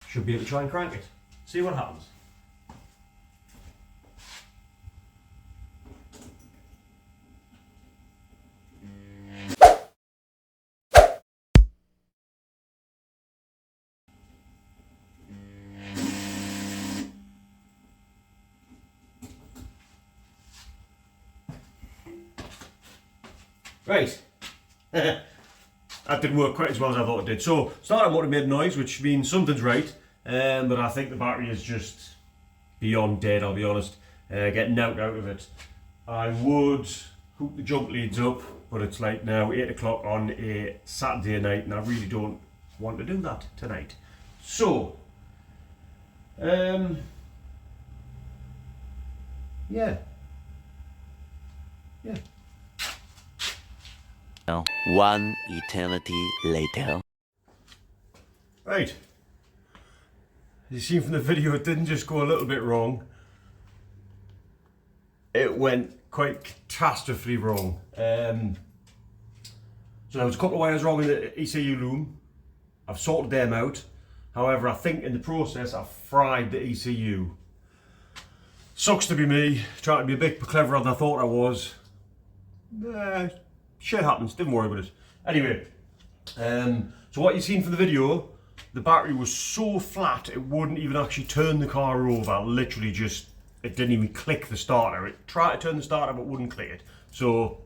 should be able to try and crank it. See what happens. Right. That didn't work quite as well as I thought it did. So, starter motor made noise, which means something's right. But I think the battery is just beyond dead, I'll be honest. Getting knocked out of it. I would hook the jump leads up, but it's like now 8 o'clock on a Saturday night, and I really don't want to do that tonight. So, yeah. One eternity later. Right. As you've seen from the video, it didn't just go a little bit wrong. It went quite catastrophically wrong. So there was a couple of wires wrong in the ECU loom. I've sorted them out. However, I think in the process I've fried the ECU. Sucks to be me, trying to be a bit cleverer than I thought I was. Shit happens, didn't worry about it. Anyway, so what you've seen from the video, the battery was so flat it wouldn't even actually turn the car over. Literally just, it didn't even click the starter. It tried to turn the starter but wouldn't click it. So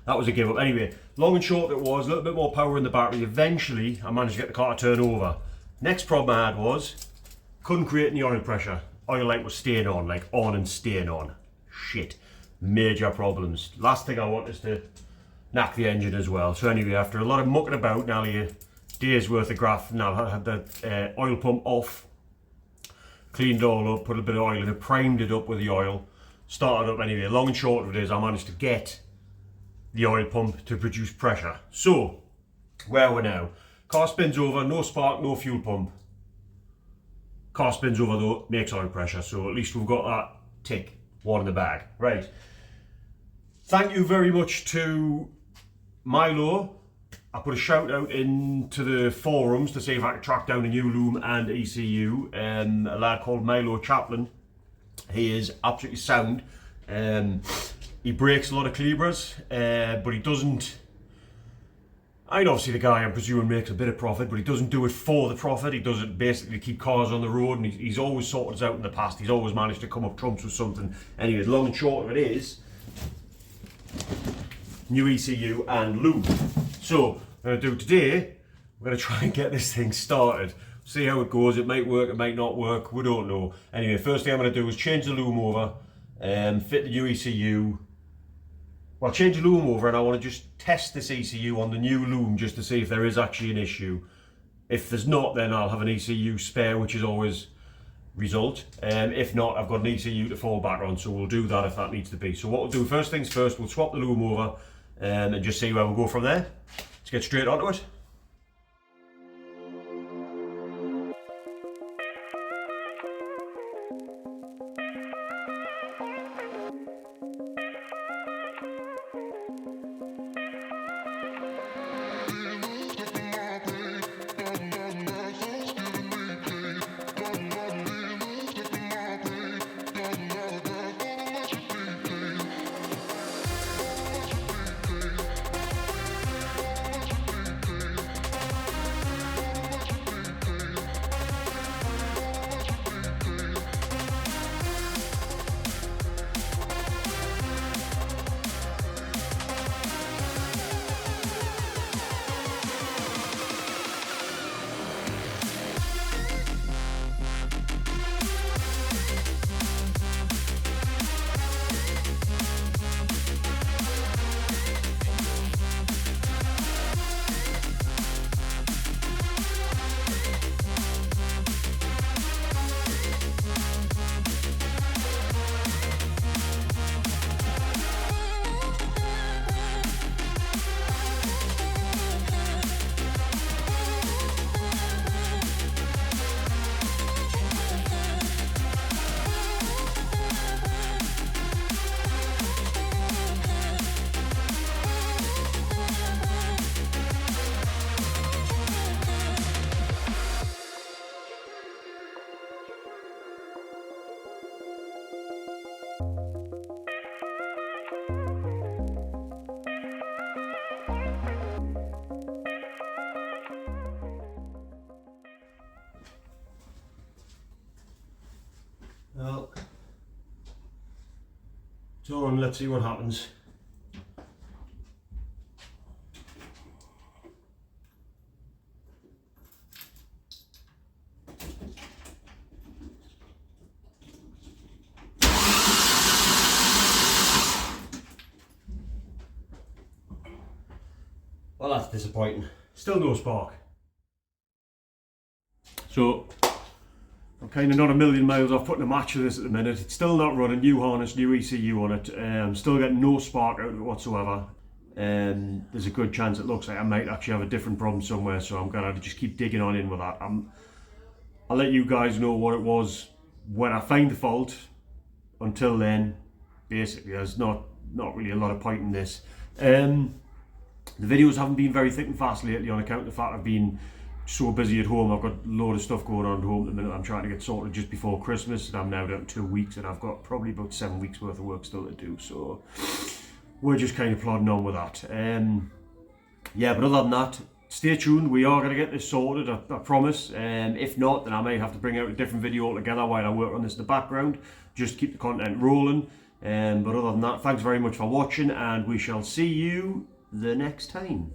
that was a give up. Anyway, long and short it was, a little bit more power in the battery. Eventually I managed to get the car to turn over. Next problem I had was, couldn't create any oil pressure. Oil light was staying on, like on and staying on. Shit, major problems. Last thing I want is to knock the engine as well. So anyway, after a lot of mucking about, nearly a day's worth of graft, now I had the oil pump off, cleaned it all up, put a bit of oil in it, primed it up with the oil, started up anyway. Long and short of it is I managed to get the oil pump to produce pressure. So, where we're now, car spins over, no spark, no fuel pump. Car spins over though, makes oil pressure, so at least we've got that tick, one in the bag. Right. Thank you very much to Milo. I put a shout out into the forums to see if I could track down a new loom and ECU. A lad called Milo Chaplin. He is absolutely sound. He breaks a lot of calibras, but he doesn't. I mean, obviously the guy, I'm presuming, makes a bit of profit, but he doesn't do it for the profit. He does it basically to keep cars on the road, and he's always sorted us out in the past. He's always managed to come up trumps with something. Anyway, the long and short of it is new ECU and loom. So, what I'm going to do today, we're going to try and get this thing started. See how it goes. It might work, it might not work, we don't know. Anyway, first thing I'm going to do is change the loom over, fit the new ECU. Well, I'll change the loom over and I want to just test this ECU on the new loom just to see if there is actually an issue. If there's not, then I'll have an ECU spare, which is always result. If not, I've got an ECU to fall back on, so we'll do that if that needs to be. So what we'll do, first things first, we'll swap the loom over and just see where we'll go from there. Let's get straight onto it. So let's see what happens. Well, that's disappointing. Still no spark. So I'm kind of not a million miles off putting a match of this at the minute. It's still not running, new harness, new ECU on it. Still getting no spark out of it whatsoever. There's a good chance it looks like I might actually have a different problem somewhere, so I'm gonna just keep digging on in with that. I'll let you guys know what it was when I find the fault. Until then, basically there's not really a lot of point in this. The videos haven't been very thick and fast lately on account of the fact I've been so busy at home. I've got a load of stuff going on at home at the minute. I'm trying to get sorted just before Christmas, and I'm now down to 2 weeks, and I've got probably about 7 weeks worth of work still to do, so we're just kind of plodding on with that. Yeah, but other than that, stay tuned. We are going to get this sorted, I promise. If not, then I may have to bring out a different video altogether while I work on this in the background, just to keep the content rolling. But other than that, thanks very much for watching, and we shall see you the next time.